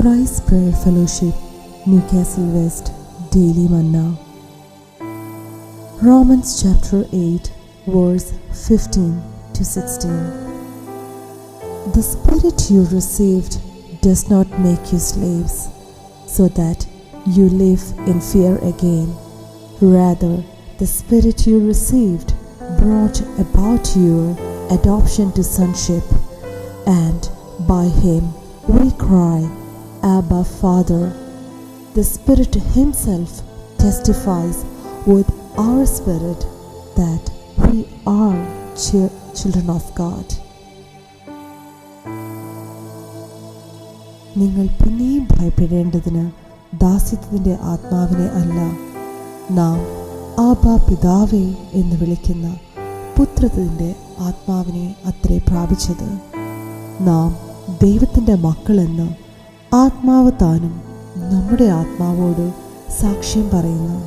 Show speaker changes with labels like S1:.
S1: Christ Prayer Fellowship, Newcastle West, Daily Manna. Romans chapter 8, verse 15 to 16. The Spirit you received does not make you slaves, so that you live in fear again. Rather, the Spirit you received brought about your adoption to sonship, and by Him we cry, Abba, Father. The Spirit Himself testifies with our spirit that we are children of God. നിങ്ങൾ പിന്നെയും ഭയപ്പെടേണ്ടതിന് ദാസ്യത്വത്തിൻ്റെ ആത്മാവിനെ അല്ല, നാം ആബാ പിതാവേ എന്ന് വിളിക്കുന്ന പുത്രത്വത്തിൻ്റെ ആത്മാവിനെ അത്രേ പ്രാപിച്ചത്. നാം ദൈവത്തിൻ്റെ മക്കളെന്ന് ആത്മാവ് താനും നമ്മുടെ ആത്മാവോട് സാക്ഷ്യം പറയുന്നു.